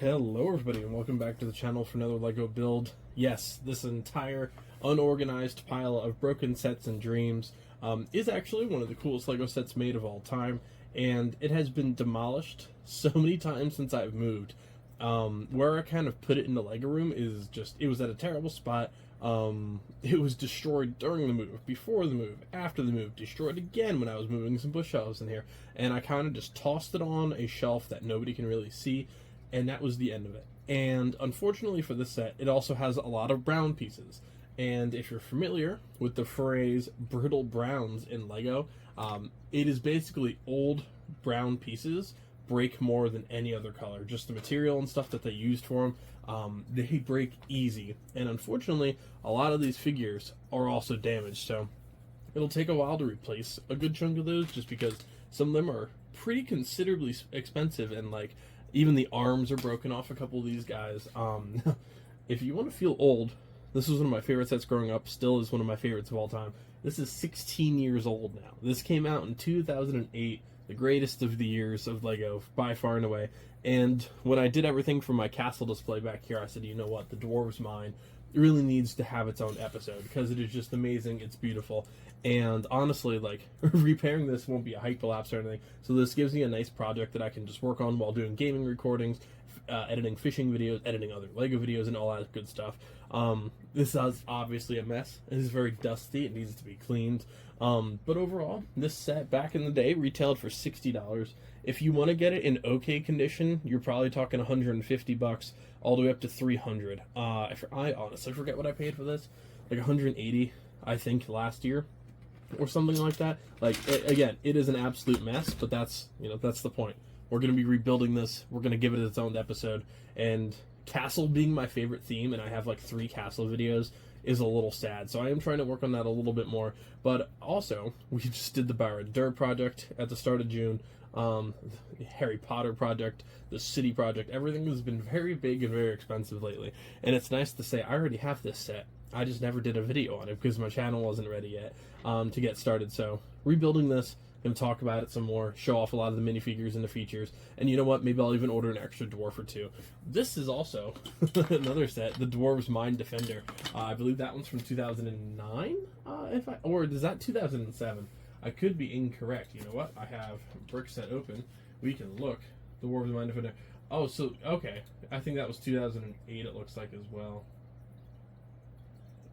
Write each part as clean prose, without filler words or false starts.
Hello everybody and welcome back to the channel for another LEGO build. Yes, this entire unorganized pile of broken sets and dreams is actually one of the coolest LEGO sets made of all time, and it has been demolished so many times since I've moved. Where I kind of put it in the LEGO room is just, it was at a terrible spot. It was destroyed during the move, before the move, after the move, destroyed again when I was moving some bookshelves in here, and I kind of just tossed it on a shelf that nobody can really see, and that was the end of it. And unfortunately for this set, it also has a lot of brown pieces. And if you're familiar with the phrase brittle browns in LEGO, it is basically old brown pieces break more than any other color. Just the material and stuff that they used for them, they break easy. And unfortunately, a lot of these figures are also damaged. So it'll take a while to replace a good chunk of those, just because some of them are pretty considerably expensive, and like even the arms are broken off a couple of these guys. If you want to feel old, this was one of my favorite sets growing up, still is one of my favorites of all time. This is 16 years old now. This came out in 2008, the greatest of the years of LEGO, by far and away. And when I did everything for my castle display back here, I said, you know what, the Dwarves mine really needs to have its own episode, because it is just amazing, it's beautiful. And honestly, like, repairing this won't be a hyperlapse or anything, so this gives me a nice project that I can just work on while doing gaming recordings, editing fishing videos, editing other LEGO videos, and all that good stuff. This is obviously a mess. It is very dusty, it needs to be cleaned. But overall, this set back in the day retailed for $60. If you want to get it in okay condition, you're probably talking 150 bucks, all the way up to 300. I honestly forget what I paid for this, like 180, I think, last year, or something like that. Like, again, it is an absolute mess, but that's, that's the point. We're going to be rebuilding this. We're going to give it its own episode. And castle being my favorite theme, and I have like 3 castle videos, is a little sad. So I am trying to work on that a little bit more. But also, we just did the Byron Durr project at the start of June. The Harry Potter project, the City project. Everything has been very big and very expensive lately. And it's nice to say I already have this set. I just never did a video on it because my channel wasn't ready yet to get started. So rebuilding this, and talk about it some more, show off a lot of the minifigures and the features, and you know what, maybe I'll even order an extra dwarf or two. This is also another set, the Dwarves Mine Defender. I believe that one's from 2009, or is that 2007? I could be incorrect. You know what, I have brick set open, we can look. The Dwarves Mine Defender. Oh, so okay, I think that was 2008, it looks like, as well.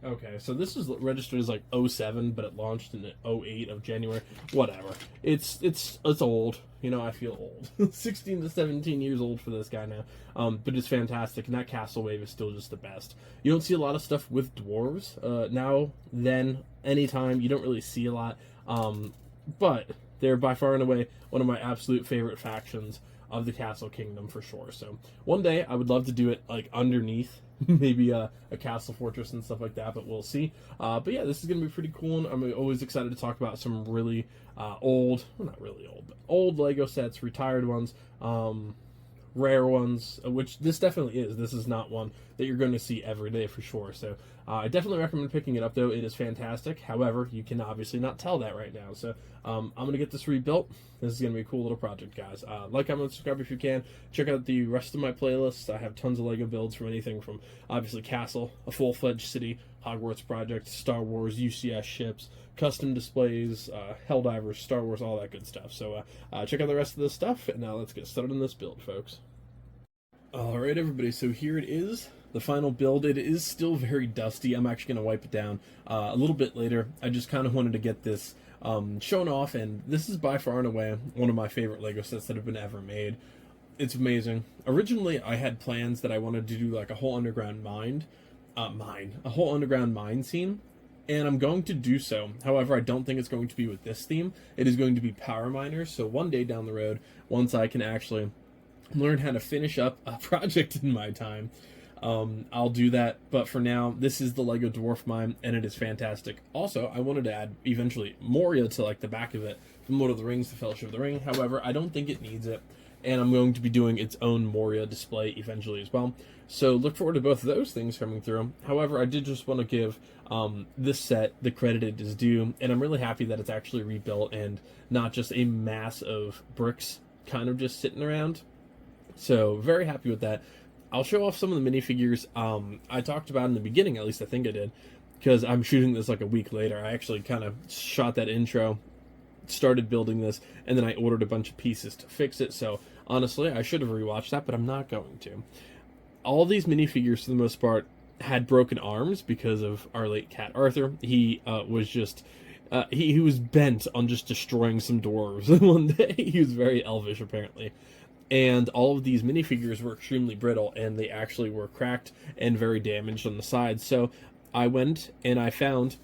Okay, so this was registered as like 07, but it launched in 08 of January. Whatever. It's old. I feel old. 16 to 17 years old for this guy now. But it's fantastic, and that castle wave is still just the best. You don't see a lot of stuff with dwarves now, then, anytime. You don't really see a lot. But they're by far and away one of my absolute favorite factions of the Castle Kingdom, for sure. So one day I would love to do it like underneath maybe a castle fortress and stuff like that, but we'll see. But yeah, this is gonna be pretty cool, and I'm always excited to talk about some really old, well, not really old, but old LEGO sets, retired ones, rare ones, which this definitely is. This is not one that you're going to see every day for sure. So I definitely recommend picking it up, though. It is fantastic. However, you can obviously not tell that right now. So I'm going to get this rebuilt. This is going to be a cool little project, guys. Like, comment, subscribe if you can. Check out the rest of my playlists. I have tons of LEGO builds from anything from, obviously, Castle, a full-fledged city, Hogwarts project, Star Wars, UCS ships, custom displays, Helldivers, Star Wars, all that good stuff. So check out the rest of this stuff, and now let's get started on this build, folks. Alright, everybody, so here it is, the final build. It is still very dusty. I'm actually going to wipe it down a little bit later. I just kind of wanted to get this shown off, and this is by far and away one of my favorite LEGO sets that have been ever made. It's amazing. Originally, I had plans that I wanted to do like a whole underground mine scene, and I'm going to do so. However, I don't think it's going to be with this theme. It is going to be power miners. So one day down the road, once I can actually learn how to finish up a project in my time, I'll do that. But for now, this is the LEGO Dwarf Mine, and it is fantastic. Also, I wanted to add eventually Moria to like the back of it from Lord of the Rings, the Fellowship of the Ring. However, I don't think it needs it, and I'm going to be doing its own Moria display eventually as well. So look forward to both of those things coming through. However, I did just want to give this set the credit it is due, and I'm really happy that it's actually rebuilt and not just a mass of bricks kind of just sitting around. So very happy with that. I'll show off some of the minifigures I talked about in the beginning, at least I think I did, because I'm shooting this like a week later. I actually kind of shot that intro, started building this, and then I ordered a bunch of pieces to fix it. So honestly, I should have rewatched that, but I'm not going to. All these minifigures, for the most part, had broken arms because of our late cat Arthur. He was just he was bent on just destroying some dwarves one day. He was very elvish, apparently. And all of these minifigures were extremely brittle, and they actually were cracked and very damaged on the sides. So I went and I found,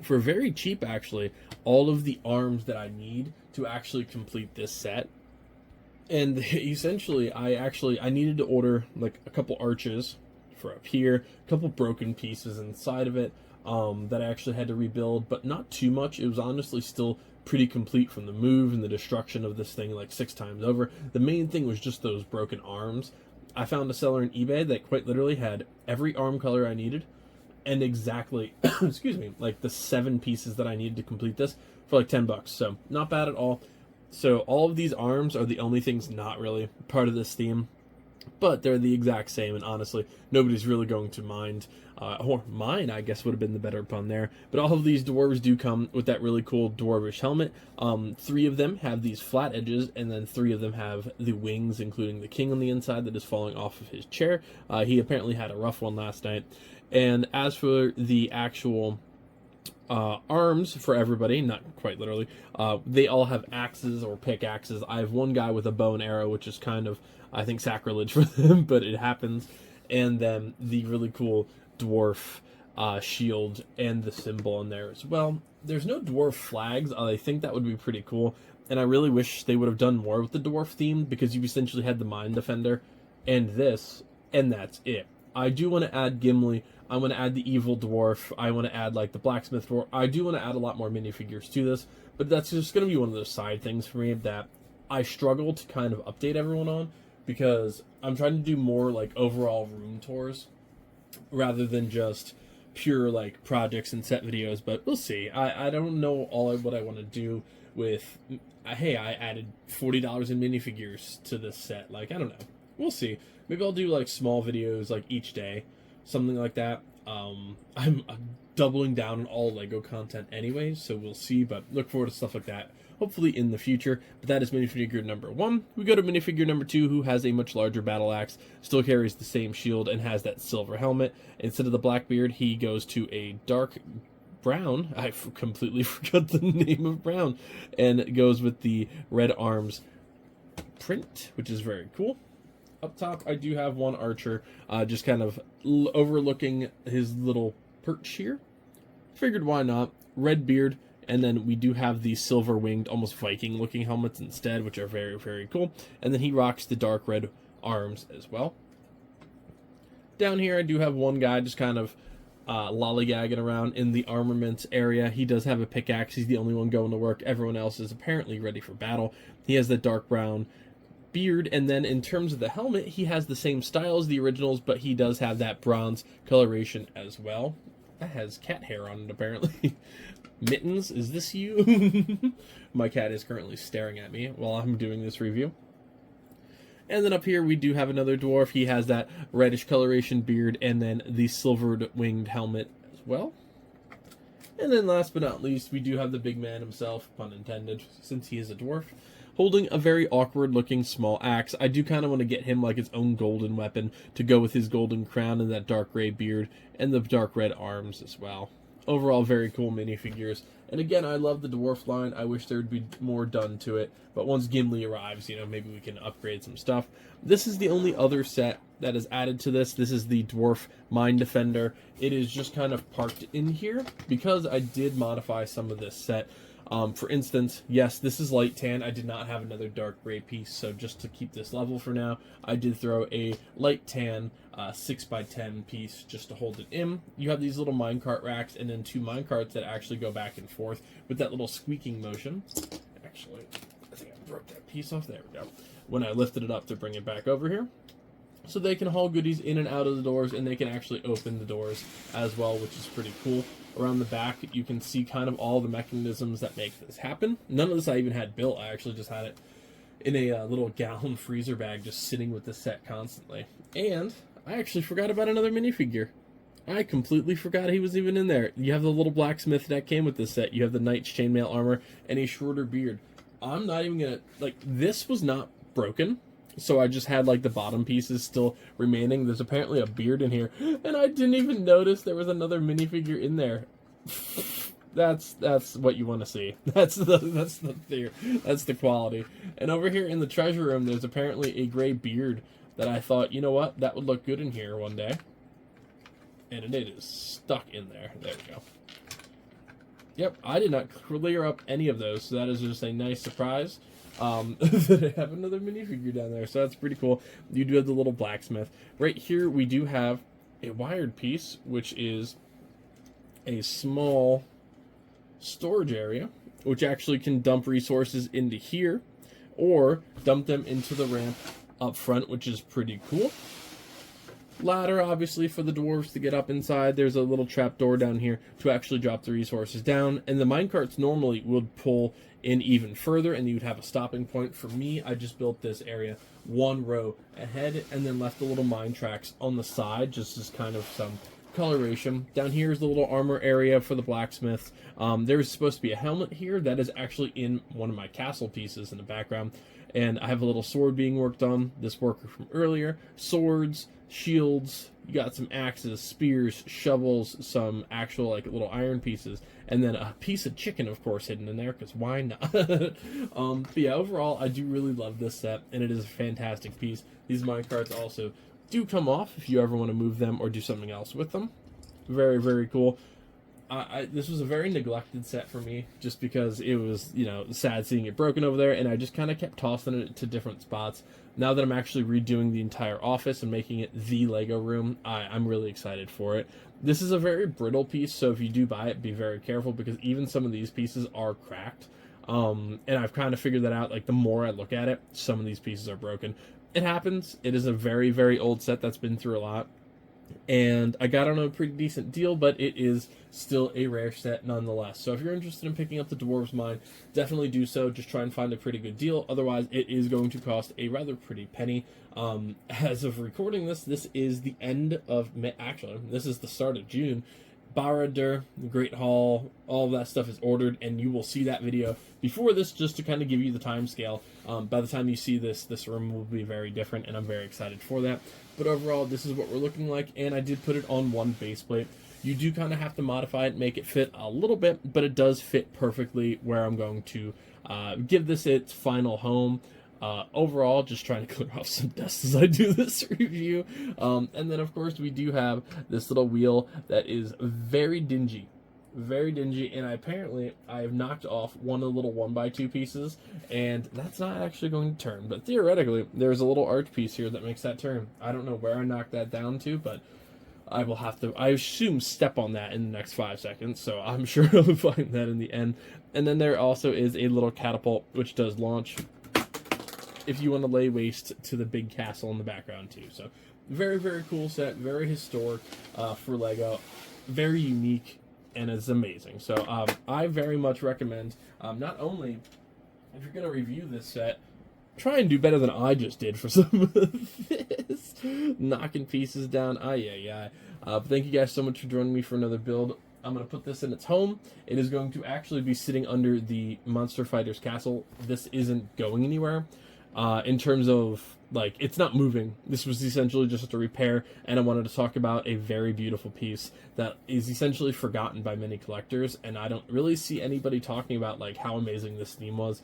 for very cheap actually, all of the arms that I need to actually complete this set. And essentially, I needed to order like a couple arches for up here, a couple broken pieces inside of it that I actually had to rebuild, but not too much. It was honestly still pretty complete from the move and the destruction of this thing like 6 times over. The main thing was just those broken arms. I found a seller on eBay that quite literally had every arm color I needed and exactly, excuse me, like the 7 pieces that I needed to complete this for like $10. So not bad at all. So all of these arms are the only things not really part of this theme, but they're the exact same, and honestly, nobody's really going to mind. Or mine, I guess, would have been the better pun there. But all of these dwarves do come with that really cool dwarvish helmet. 3 of them have these flat edges, and then 3 of them have the wings, including the king on the inside that is falling off of his chair. He apparently had a rough one last night. And as for the actual arms for everybody, not quite literally, they all have axes or pickaxes. I have one guy with a bow and arrow, which is kind of, I think, sacrilege for them, but it happens. And then the really cool dwarf shield and the symbol in there as well. There's no dwarf flags. I think that would be pretty cool, and I really wish they would have done more with the dwarf theme, because you essentially had the Mind Defender and this, and that's it. I do want to add Gimli. I want to add the evil dwarf. I want to add like the blacksmith dwarf. I do want to add a lot more minifigures to this, but that's just going to be one of those side things for me that I struggle to kind of update everyone on, because I'm trying to do more like overall room tours rather than just pure like projects and set videos. But we'll see. I don't know what I want to do with, hey, I added $40 in minifigures to this set. Like, I don't know. We'll see. Maybe I'll do like small videos like each day, something like that. I'm doubling down on all Lego content anyways, so we'll see, but look forward to stuff like that hopefully in the future. But that is minifigure number 1. We go to minifigure number 2, who has a much larger battle axe, still carries the same shield, and has that silver helmet. Instead of the black beard, he goes to a dark brown. I completely forgot the name of brown, and it goes with the red arms print, which is very cool. Up top, I do have one archer, just kind of overlooking his little perch here. Figured why not. Red beard, and then we do have the silver-winged, almost Viking-looking helmets instead, which are very, very cool. And then he rocks the dark red arms as well. Down here, I do have one guy just kind of lollygagging around in the armaments area. He does have a pickaxe. He's the only one going to work. Everyone else is apparently ready for battle. He has the dark brown beard, and then in terms of the helmet, he has the same style as the originals, but he does have that bronze coloration as well. That has cat hair on it, apparently. Mittens, is this you? My cat is currently staring at me while I'm doing this review. And then up here we do have another dwarf. He has that reddish coloration beard and then the silvered winged helmet as well. And then last but not least, we do have the big man himself, pun intended, since he is a dwarf, holding a very awkward looking small axe. I do kind of want to get him like his own golden weapon to go with his golden crown and that dark gray beard and the dark red arms as well. Overall, very cool minifigures. And again, I love the dwarf line. I wish there would be more done to it. But once Gimli arrives, you know, maybe we can upgrade some stuff. This is the only other set that is added to this. This is the Dwarf Mind Defender. It is just kind of parked in here because I did modify some of this set. For instance, yes, this is light tan. I did not have another dark gray piece, so just to keep this level for now, I did throw a light tan 6x10 piece just to hold it in. You have these little minecart racks and then 2 minecarts that actually go back and forth with that little squeaking motion. Actually, I think I broke that piece off. There we go. When I lifted it up to bring it back over here. So they can haul goodies in and out of the doors, and they can actually open the doors as well, which is pretty cool. Around the back, you can see kind of all the mechanisms that make this happen. None of this I even had built. I actually just had it in a little gallon freezer bag, just sitting with the set constantly. And I actually forgot about another minifigure. I completely forgot he was even in there. You have the little blacksmith that came with this set. You have the knight's chainmail armor and a shorter beard. I'm not even gonna, like, this was not broken, so I just had like the bottom pieces still remaining. There's apparently a beard in here, and I didn't even notice there was another minifigure in there. That's what you want to see. That's the quality. And over here in the treasure room, there's apparently a gray beard that I thought, you know what, that would look good in here one day. And it is stuck in there. There we go. Yep, I did not clear up any of those, so that is just a nice surprise. That I have another minifigure down there, so that's pretty cool. You do have the little blacksmith. Right here, we do have a wired piece, which is a small storage area, which actually can dump resources into here, or dump them into the ramp up front, which is pretty cool. Ladder, obviously, for the dwarves to get up inside. There's a little trap door down here to actually drop the resources down, and the minecarts normally would pull in even further, and you would have a stopping point. For me, I just built this area one row ahead, and then left the little mine tracks on the side, just as kind of some coloration. Down here is the little armor area for the blacksmiths. There's supposed to be a helmet here that is actually in one of my castle pieces in the background, and I have a little sword being worked on, this worker from earlier. Swords, shields, you got some axes, spears, shovels, some actual like little iron pieces, and then a piece of chicken, of course, hidden in there, because why not? But yeah, overall, I do really love this set, and it is a fantastic piece. These minecarts also do come off if you ever want to move them or do something else with them. Very, very cool. This was a very neglected set for me, just because it was, you know, sad seeing it broken over there, and I just kind of kept tossing it to different spots. Now that I'm actually redoing the entire office and making it the Lego room, I'm really excited for it. This is a very brittle piece, so if you do buy it, be very careful, because even some of these pieces are cracked. And I've kind of figured that out. Like, the more I look at it, some of these pieces are broken. It happens. It is a very, very old set that's been through a lot. And I got it on a pretty decent deal, but it is still a rare set nonetheless. So if you're interested in picking up the Dwarves mine, definitely do so. Just try and find a pretty good deal. Otherwise, it is going to cost a rather pretty penny. As of recording this, this is the end of May. Actually, this is the start of June. Baradur, Great Hall, all of that stuff is ordered, and you will see that video before this, just to kind of give you the time scale. By the time you see this, this room will be very different, and I'm very excited for that. But overall, this is what we're looking like, and I did put it on one base plate. You do kind of have to modify it, make it fit a little bit, but it does fit perfectly where I'm going to give this its final home. Overall, just trying to clear off some dust as I do this review. And then, of course, we do have this little wheel that is very dingy. Very dingy, and I have knocked off one of the little 1x2 pieces, and that's not actually going to turn. But theoretically, there's a little arch piece here that makes that turn. I don't know where I knocked that down to, but I will have to, I assume, step on that in the next 5 seconds, so I'm sure I'll find that in the end. And then there also is a little catapult, which does launch if you want to lay waste to the big castle in the background too. So very, very cool set, very historic for Lego, very unique, and it's amazing. So I very much recommend, not only if you're going to review this set, try and do better than I just did for some of this, knocking pieces down. But thank you guys so much for joining me for another build. I'm going to put this in its home. It is going to actually be sitting under the Monster Fighter's castle. This isn't going anywhere. In terms of, like, it's not moving. This was essentially just a repair, and I wanted to talk about a very beautiful piece that is essentially forgotten by many collectors, and I don't really see anybody talking about, like, how amazing this theme was.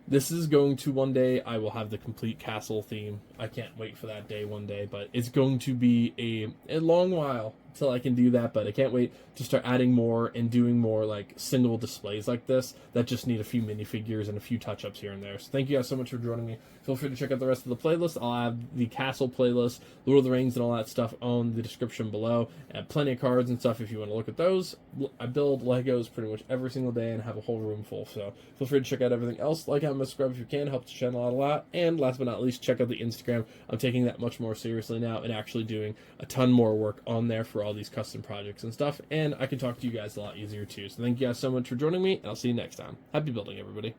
This is going to, one day, I will have the complete castle theme. I can't wait for that day one day, but it's going to be a long while till I can do that, but I can't wait to start adding more and doing more, like, single displays like this that just need a few minifigures and a few touch-ups here and there. So thank you guys so much for joining me. Feel free to check out the rest of the playlist. I'll have the castle playlist, Lord of the Rings, and all that stuff on the description below. I have plenty of cards and stuff if you want to look at those. I build Legos pretty much every single day and have a whole room full, so feel free to check out everything else. Like, comment, subscribe if you can. Helps the channel out a lot. And last but not least, check out the Instagram. I'm taking that much more seriously now and actually doing a ton more work on there for all these custom projects and stuff, and I can talk to you guys a lot easier too. So thank you guys so much for joining me, and I'll see you next time. Happy building, everybody.